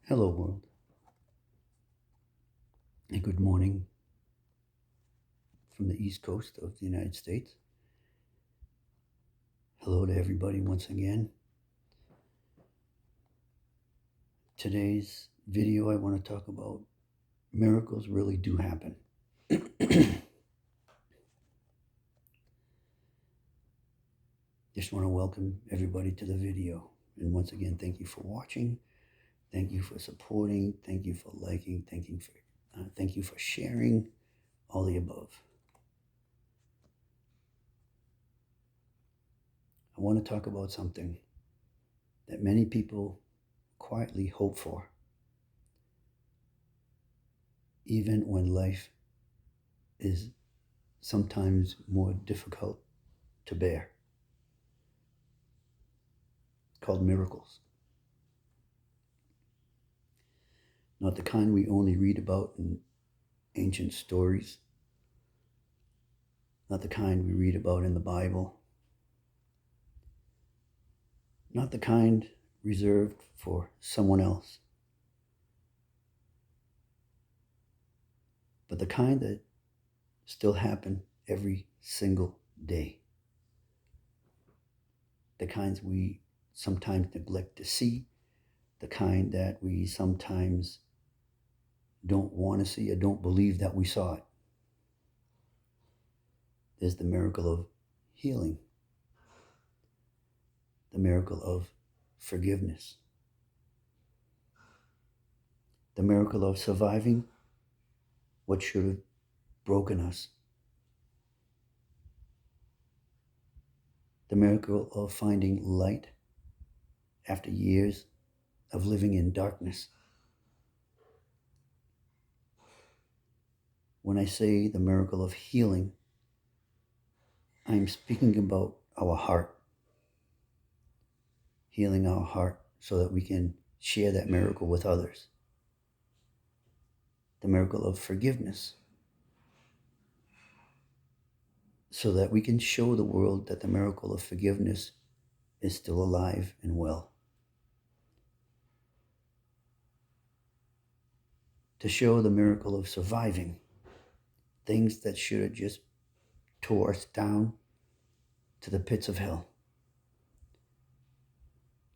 Hello, world, and good morning from the East Coast of the United States. Hello to everybody once again. Today's video, I want to talk about miracles really do happen. Just want to welcome everybody to the video. And once again, thank you for watching. Thank you for supporting. Thank you for liking. Thank you for sharing. All the above. I want to talk about something that many people quietly hope for, even when life is sometimes more difficult to bear, called miracles. Not the kind we only read about in ancient stories, not the kind we read about in the Bible, not the kind reserved for someone else, but the kind that still happen every single day. The kinds we sometimes neglect to see, the kind that we sometimes don't want to see or don't believe that we saw it. There's the miracle of healing, the miracle of forgiveness, the miracle of surviving what should have broken us, the miracle of finding light after years of living in darkness. When I say the miracle of healing, I'm speaking about our heart, healing our heart so that we can share that miracle with others. The miracle of forgiveness, so that we can show the world that the miracle of forgiveness is still alive and well. To show the miracle of surviving things that should have just tore us down to the pits of hell.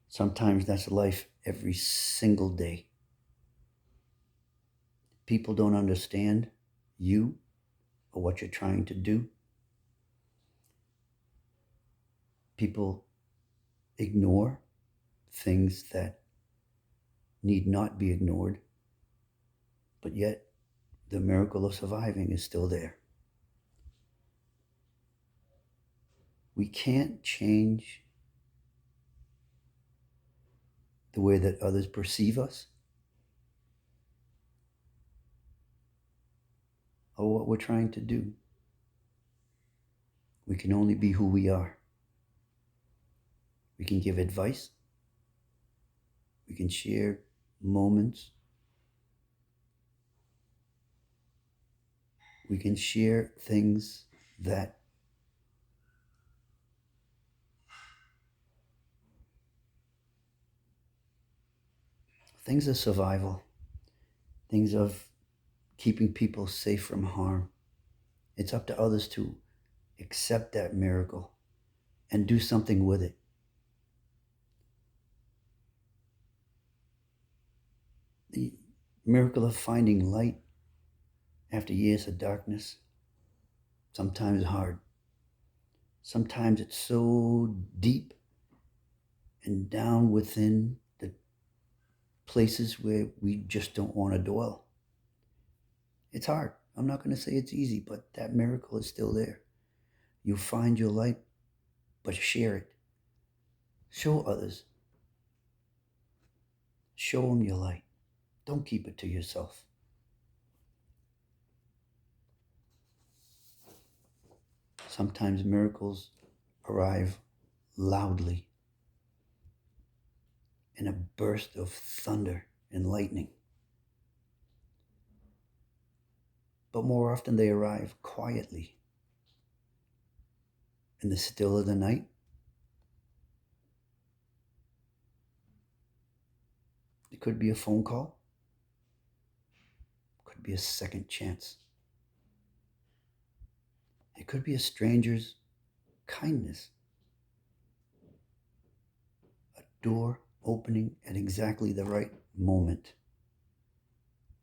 Sometimes that's life every single day. People don't understand you or what you're trying to do. People ignore things that need not be ignored, but yet the miracle of surviving is still there. We can't change the way that others perceive us or what we're trying to do. We can only be who we are. We can give advice. We can share moments. We can share things that things of survival, things of keeping people safe from harm. It's up to others to accept that miracle and do something with it. The miracle of finding light after years of darkness, sometimes hard. Sometimes it's so deep and down within the places where we just don't want to dwell. It's hard. I'm not going to say it's easy, but that miracle is still there. You find your light, but share it. Show others. Show them your light. Don't keep it to yourself. Sometimes miracles arrive loudly in a burst of thunder and lightning. But more often they arrive quietly in the still of the night, could be a phone call, could be a second chance. It could be a stranger's kindness, a door opening at exactly the right moment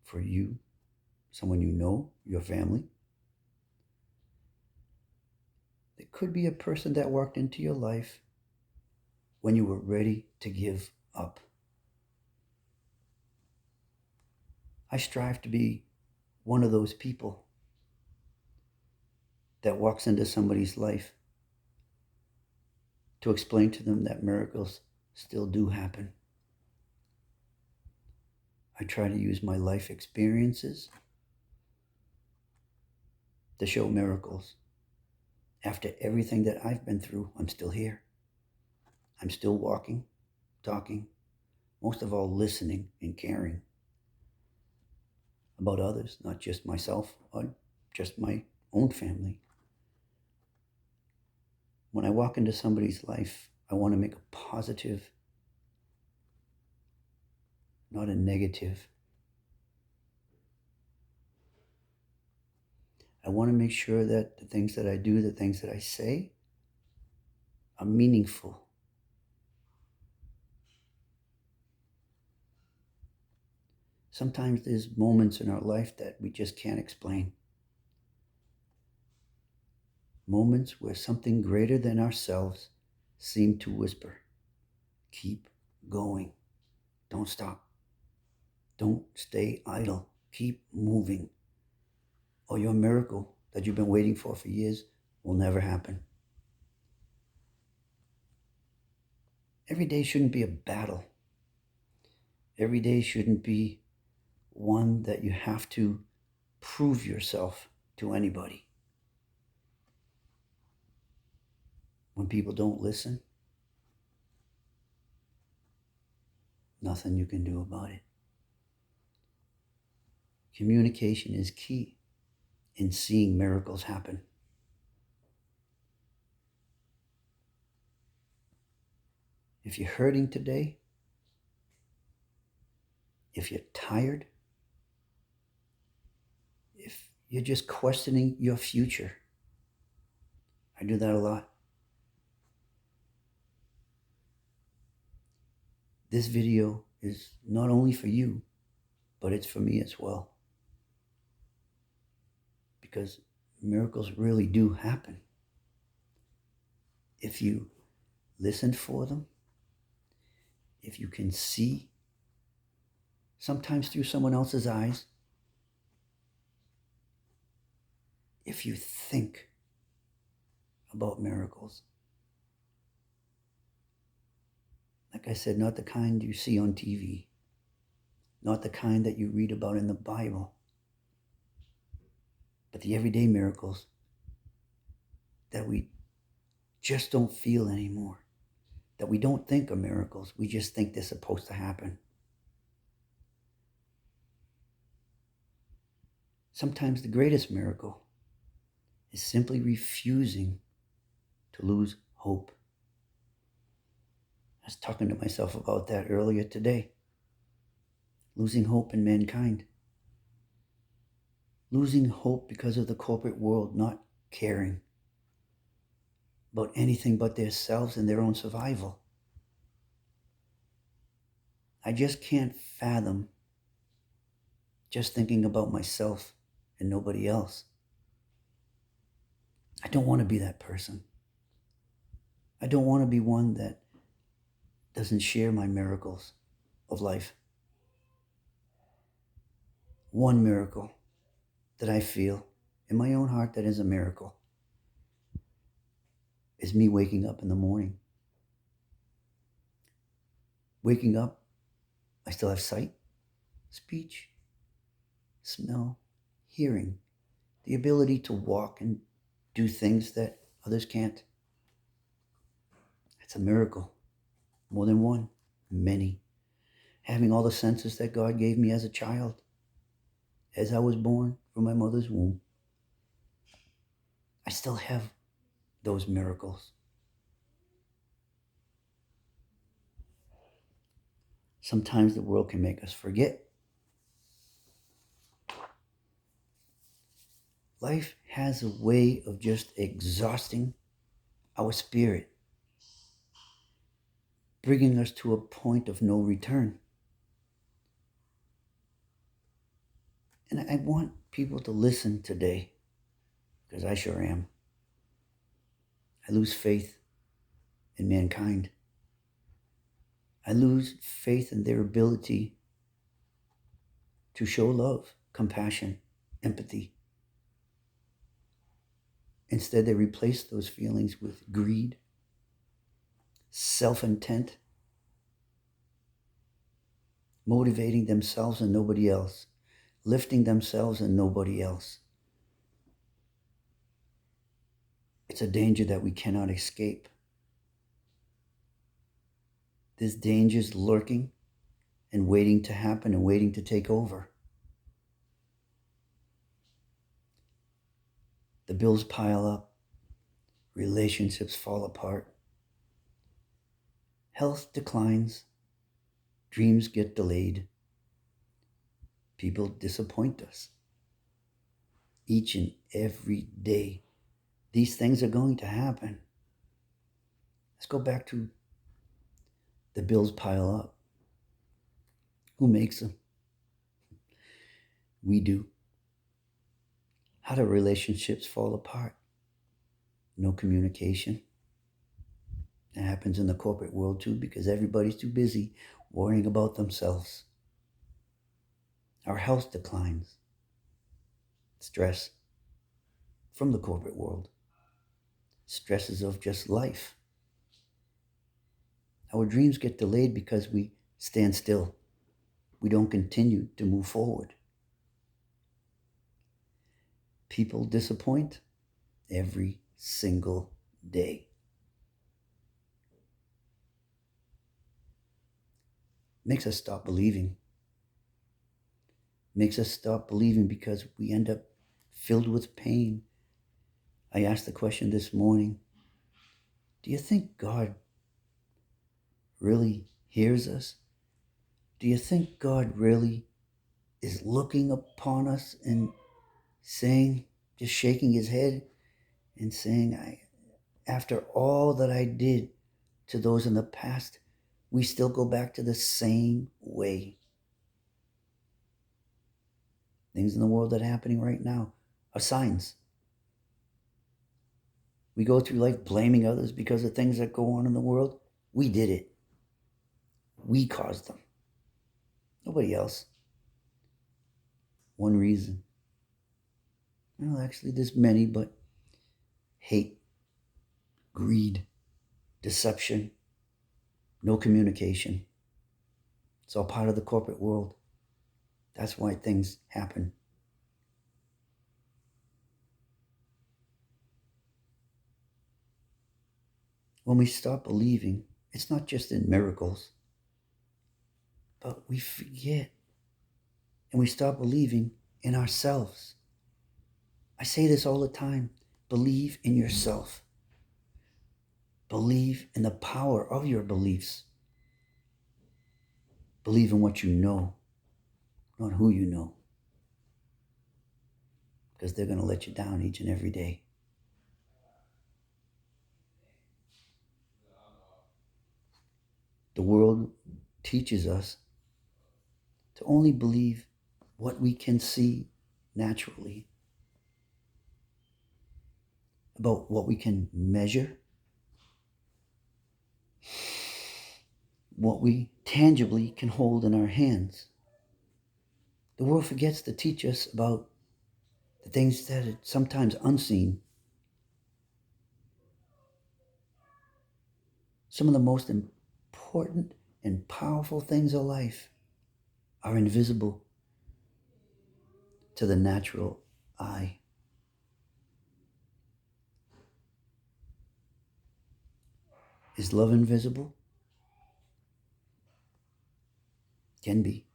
for you, someone you know, your family. It could be a person that walked into your life when you were ready to give up. I strive to be one of those people that walks into somebody's life to explain to them that miracles still do happen. I try to use my life experiences to show miracles. After everything that I've been through, I'm still here. I'm still walking, talking, most of all listening and caring about others, not just myself or just my own family. When I walk into somebody's life, I want to make a positive, not a negative. I want to make sure that the things that I do, the things that I say, are meaningful. Sometimes there's moments in our life that we just can't explain. Moments where something greater than ourselves seemed to whisper, keep going. Don't stop. Don't stay idle. Keep moving. Or your miracle that you've been waiting for years will never happen. Every day shouldn't be a battle. Every day shouldn't be one that you have to prove yourself to anybody. When people don't listen, nothing you can do about it. Communication is key in seeing miracles happen. If you're hurting today, if you're tired, if you're just questioning your future, I do that a lot. This video is not only for you, but it's for me as well. Because miracles really do happen. If you listen for them, if you can see, sometimes through someone else's eyes, if you think about miracles. Like I said, not the kind you see on TV, not the kind that you read about in the Bible, but the everyday miracles that we just don't feel anymore, that we don't think are miracles. We just think they're supposed to happen. Sometimes the greatest miracle is simply refusing to lose hope. I was talking to myself about that earlier today. Losing hope in mankind. Losing hope because of the corporate world not caring about anything but themselves and their own survival. I just can't fathom just thinking about myself and nobody else. I don't want to be that person. I don't want to be one that doesn't share my miracles of life. One miracle that I feel in my own heart that is a miracle is me waking up in the morning. Waking up, I still have sight, speech, smell, hearing, the ability to walk and do things that others can't. It's a miracle. More than one, many. Having all the senses that God gave me as a child, as I was born from my mother's womb, I still have those miracles. Sometimes the world can make us forget. Life has a way of just exhausting our spirit, bringing us to a point of no return. And I want people to listen today, because I sure am. I lose faith in mankind. I lose faith in their ability to show love, compassion, empathy. Instead, they replace those feelings with greed, self-intent, motivating themselves and nobody else, lifting themselves and nobody else. It's a danger that we cannot escape. This danger is lurking and waiting to happen and waiting to take over. The bills pile up, relationships fall apart, health declines, dreams get delayed, people disappoint us. Each and every day, these things are going to happen. Let's go back to the bills pile up. Who makes them? We do. How do relationships fall apart? No communication. It happens in the corporate world too, because everybody's too busy worrying about themselves. Our health declines. Stress from the corporate world. Stresses of just life. Our dreams get delayed because we stand still. We don't continue to move forward. People disappoint every single day. Makes us stop believing. Makes us stop believing because we end up filled with pain. I asked the question this morning, do you think God really hears us? Do you think God really is looking upon us and saying, just shaking his head and saying, after all that I did to those in the past, we still go back to the same way? Things in the world that are happening right now are signs. We go through life blaming others because of things that go on in the world. We did it. We caused them. Nobody else. One reason. Well, actually, there's many, but hate, greed, deception, no communication. It's all part of the corporate world. That's why things happen. When we stop believing, it's not just in miracles, but we forget and we stop believing in ourselves. I say this all the time. Believe in yourself. Believe in the power of your beliefs. Believe in what you know, not who you know, because they're going to let you down each and every day. The world teaches us to only believe what we can see naturally, about what we can measure, what we tangibly can hold in our hands. The world forgets to teach us about the things that are sometimes unseen. Some of the most important and powerful things of life are invisible to the natural eye. Is love invisible? Can be.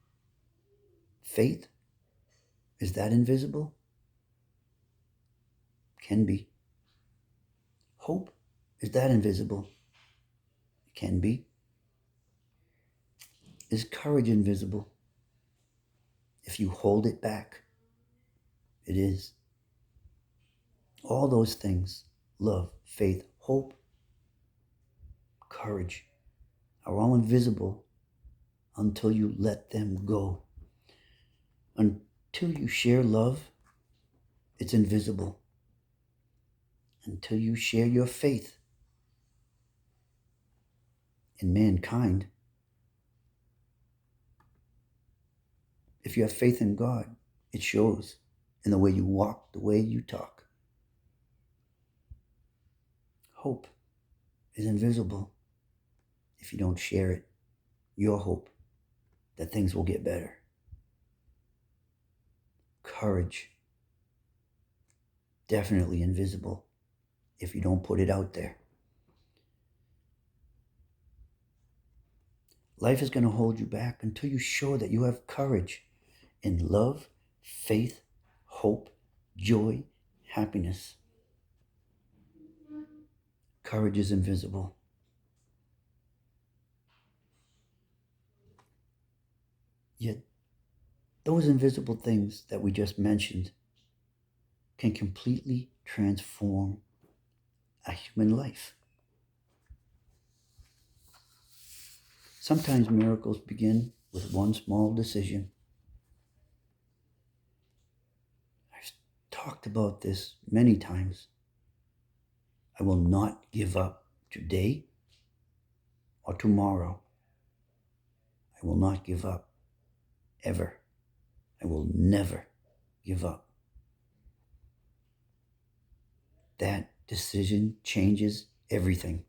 Faith? Is that invisible? Can be. Hope? Is that invisible? Can be. Is courage invisible? If you hold it back, it is. All those things, love, faith, hope, courage, are all invisible until you let them go. Until you share love, it's invisible. Until you share your faith in mankind, if you have faith in God, it shows in the way you walk, the way you talk. Hope is invisible if you don't share it, your hope that things will get better. Courage, definitely invisible if you don't put it out there. Life is going to hold you back until you show that you have courage in love, faith, hope, joy, happiness. Courage is invisible. Yet, those invisible things that we just mentioned can completely transform a human life. Sometimes miracles begin with one small decision. I've talked about this many times. I will not give up today or tomorrow. I will not give up ever. I will never give up. That decision changes everything.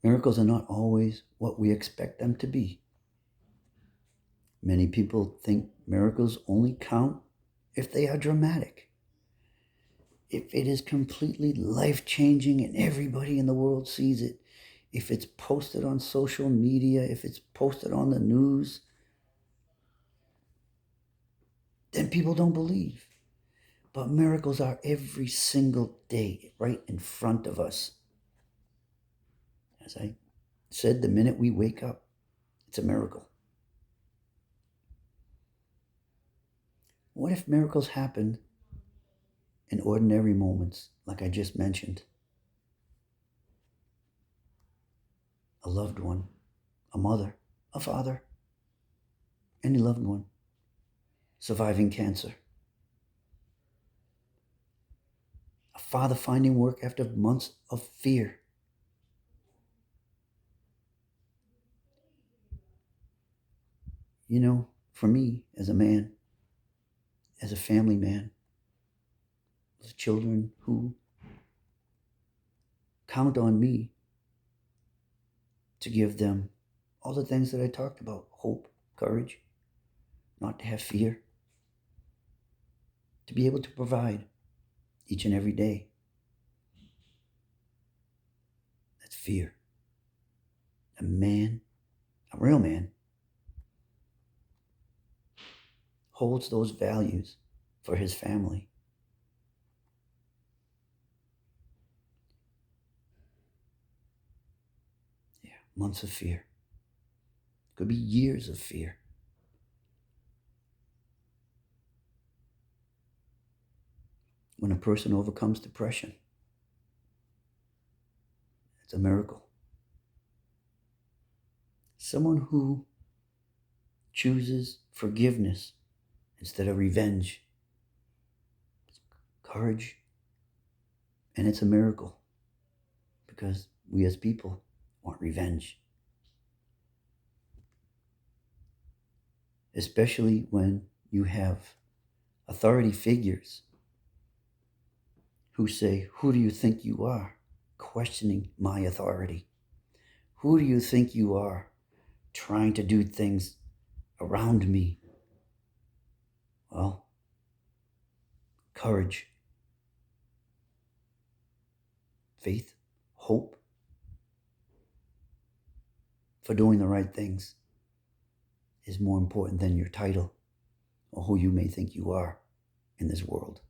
Miracles are not always what we expect them to be. Many people think miracles only count if they are dramatic. If it is completely life-changing and everybody in the world sees it, if it's posted on social media, if it's posted on the news, then people don't believe. But miracles are every single day right in front of us. As I said, the minute we wake up, it's a miracle. What if miracles happened in ordinary moments, like I just mentioned? A loved one, a mother, a father, any loved one surviving cancer. A father finding work after months of fear. You know, for me, as a man, as a family man, with children who count on me to give them all the things that I talked about: hope, courage, not to have fear, to be able to provide each and every day. That's fear. A man, a real man, holds those values for his family. Yeah, months of fear. Could be years of fear. When a person overcomes depression, it's a miracle. Someone who chooses forgiveness instead of revenge, it's courage, and it's a miracle because we as people want revenge. Especially when you have authority figures who say, "Who do you think you are?" questioning my authority. Who do you think you are trying to do things around me? Well, courage, faith, hope for doing the right things is more important than your title or who you may think you are in this world.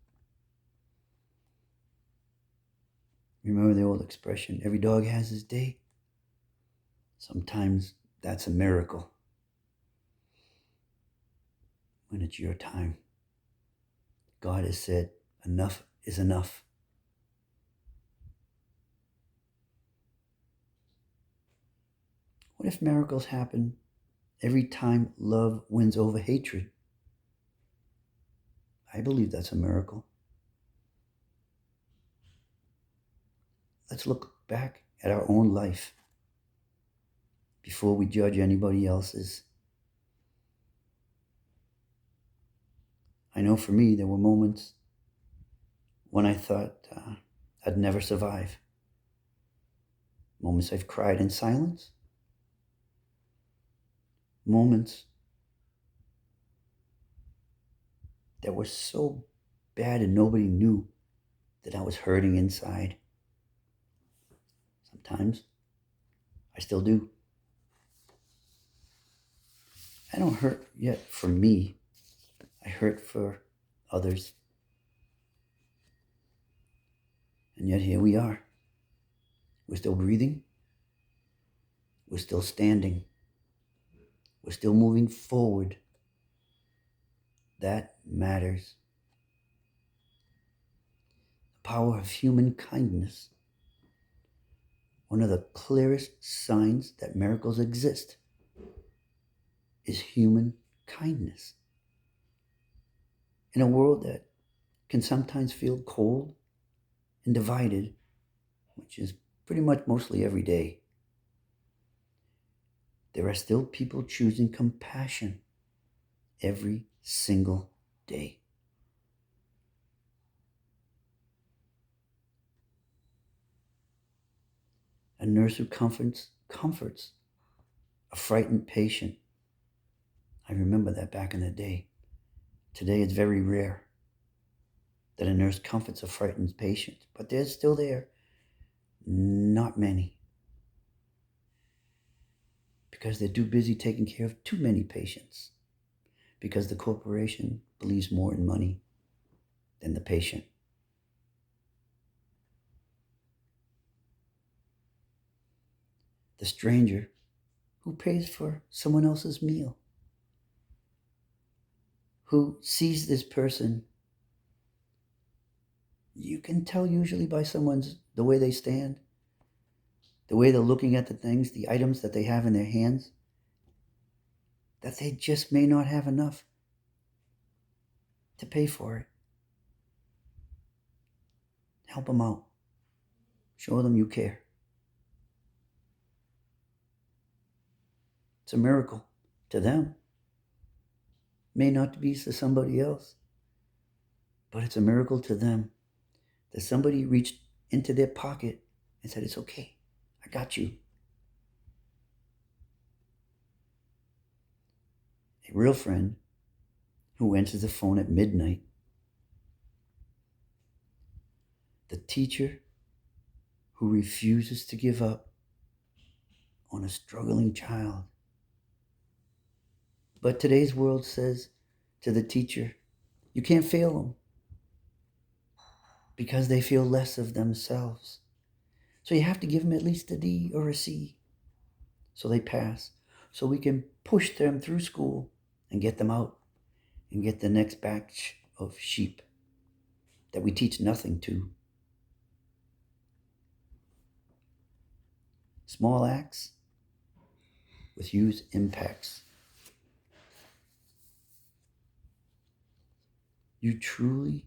Remember the old expression, every dog has his day? Sometimes that's a miracle when it's your time. God has said, enough is enough. What if miracles happen every time love wins over hatred? I believe that's a miracle. Let's look back at our own life before we judge anybody else's. I know for me, there were moments when I thought I'd never survive. Moments I've cried in silence. Moments that were so bad and nobody knew that I was hurting inside. Sometimes I still do. I don't hurt yet for me. I hurt for others. And yet here we are. We're still breathing. We're still standing. We're still moving forward. That matters. The power of human kindness. One of the clearest signs that miracles exist is human kindness. In a world that can sometimes feel cold and divided, which is pretty much mostly every day, there are still people choosing compassion every single day. A nurse who comforts a frightened patient. I remember that back in the day. Today it's very rare that a nurse comforts a frightened patient, but they're still there. Not many. Because they're too busy taking care of too many patients. Because the corporation believes more in money than the patient. The stranger who pays for someone else's meal, who sees this person. You can tell usually by the way they stand, the way they're looking at the things, the items that they have in their hands, that they just may not have enough to pay for it. Help them out. Show them you care. It's a miracle to them. May not be to somebody else, but it's a miracle to them that somebody reached into their pocket and said, it's okay, I got you. A real friend who answers the phone at midnight. The teacher who refuses to give up on a struggling child. But today's world says to the teacher, you can't fail them because they feel less of themselves. So you have to give them at least a D or a C so they pass, so we can push them through school and get them out and get the next batch of sheep that we teach nothing to. Small acts with huge impacts. You truly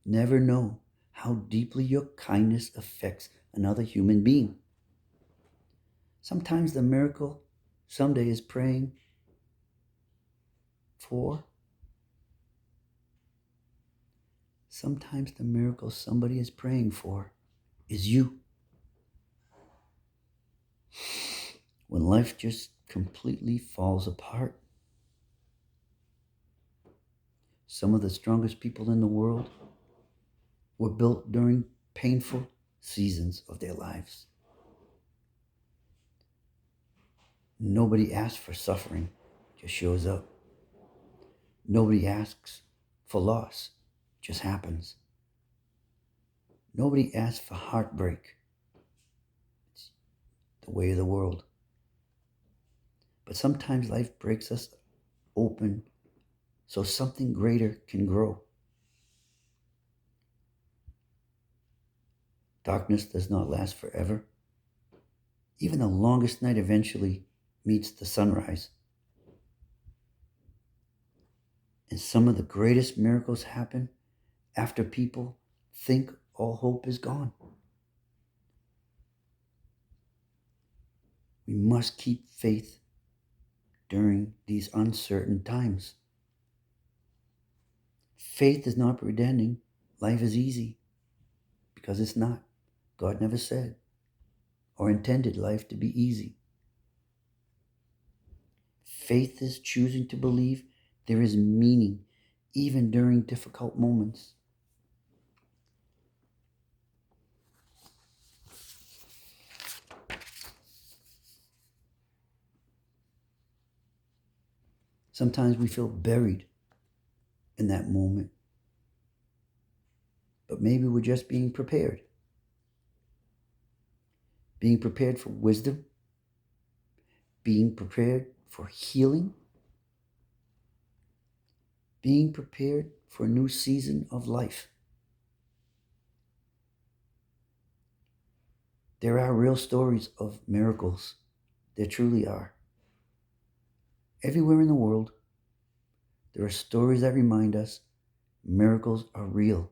never know how deeply your kindness affects another human being. Sometimes the miracle someday is praying for. Sometimes the miracle somebody is praying for is you. When life just completely falls apart, some of the strongest people in the world were built during painful seasons of their lives. Nobody asks for suffering, just shows up. Nobody asks for loss, just happens. Nobody asks for heartbreak. It's the way of the world. But sometimes life breaks us open so something greater can grow. Darkness does not last forever. Even the longest night eventually meets the sunrise. And some of the greatest miracles happen after people think all hope is gone. We must keep faith during these uncertain times. Faith is not pretending life is easy, because it's not. God never said or intended life to be easy. Faith is choosing to believe there is meaning even during difficult moments. Sometimes we feel buried in that moment, but maybe we're just being prepared. Being prepared for wisdom, being prepared for healing, being prepared for a new season of life. There are real stories of miracles. There truly are. Everywhere in the world, there are stories that remind us miracles are real.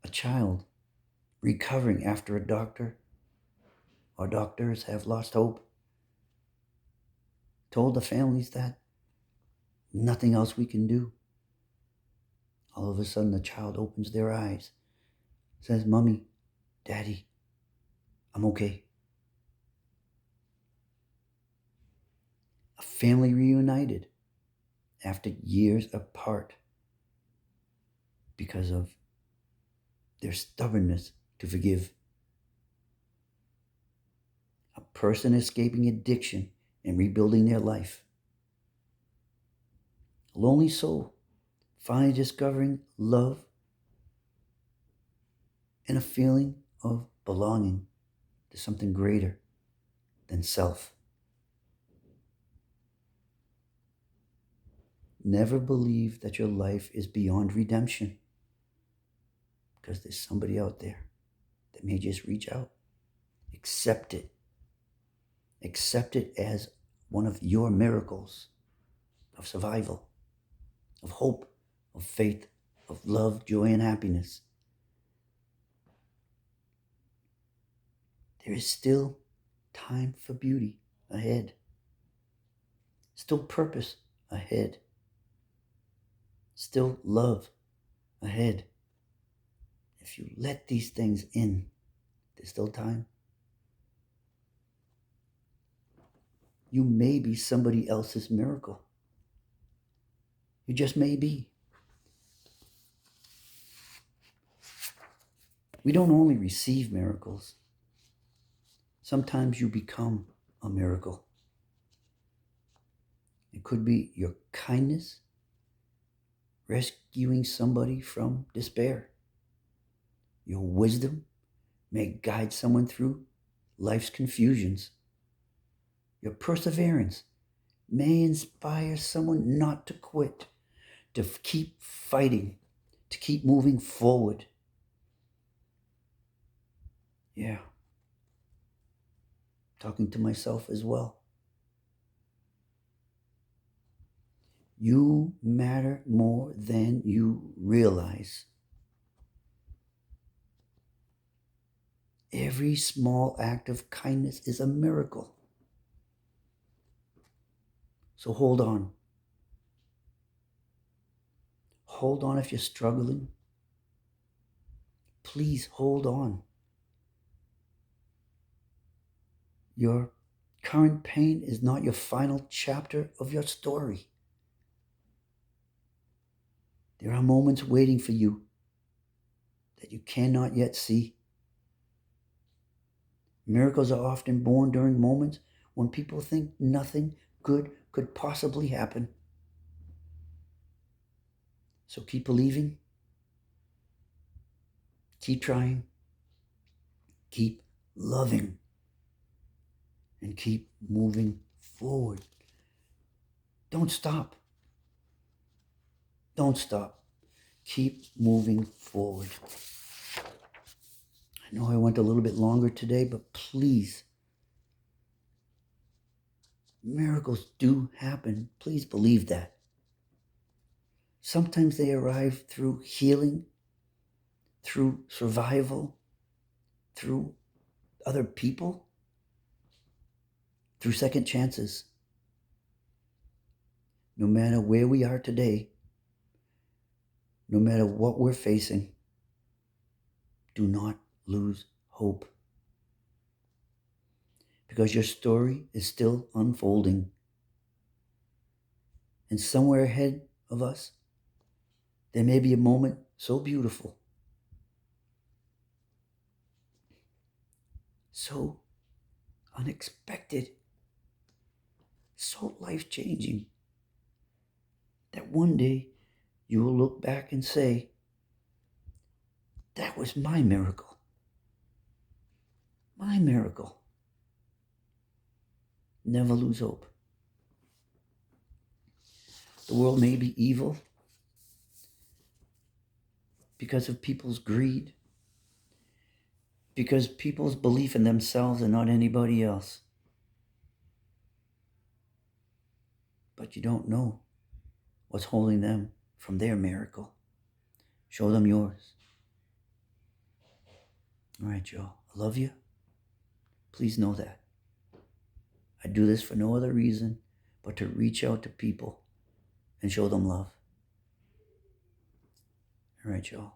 A child recovering after a doctor or doctors have lost hope told the families that nothing else we can do. All of a sudden, the child opens their eyes, says, "Mommy, Daddy, I'm okay." A family reunited after years apart because of their stubbornness to forgive. A person escaping addiction and rebuilding their life. A lonely soul finally discovering love and a feeling of belonging to something greater than self. Never believe that your life is beyond redemption, because there's somebody out there that may just reach out. Accept it. Accept it as one of your miracles of survival, of hope, of faith, of love, joy, and happiness. There is still time for beauty ahead. Still purpose ahead. Still love ahead. If you let these things in, there's still time. You may be somebody else's miracle. You just may be. We don't only receive miracles. Sometimes you become a miracle. It could be your kindness, rescuing somebody from despair. Your wisdom may guide someone through life's confusions. Your perseverance may inspire someone not to quit, to keep fighting, to keep moving forward. Yeah. Talking to myself as well. You matter more than you realize. Every small act of kindness is a miracle. So hold on. Hold on if you're struggling. Please hold on. Your current pain is not your final chapter of your story. There are moments waiting for you that you cannot yet see. Miracles are often born during moments when people think nothing good could possibly happen. So keep believing, keep trying, keep loving. and keep moving forward. Don't stop. Don't stop. Keep moving forward. I know I went a little bit longer today, but please, miracles do happen. Please believe that. Sometimes they arrive through healing, through survival, through other people, through second chances. No matter where we are today, no matter what we're facing, do not lose hope. Because your story is still unfolding. And somewhere ahead of us, there may be a moment so beautiful, so unexpected, so life-changing, that one day you will look back and say, that was my miracle. My miracle. Never lose hope. The world may be evil because of people's greed, because people's belief in themselves and not anybody else. But you don't know what's holding them from their miracle. Show them yours. All right, y'all. I love you. Please know that. I do this for no other reason but to reach out to people and show them love. All right, y'all.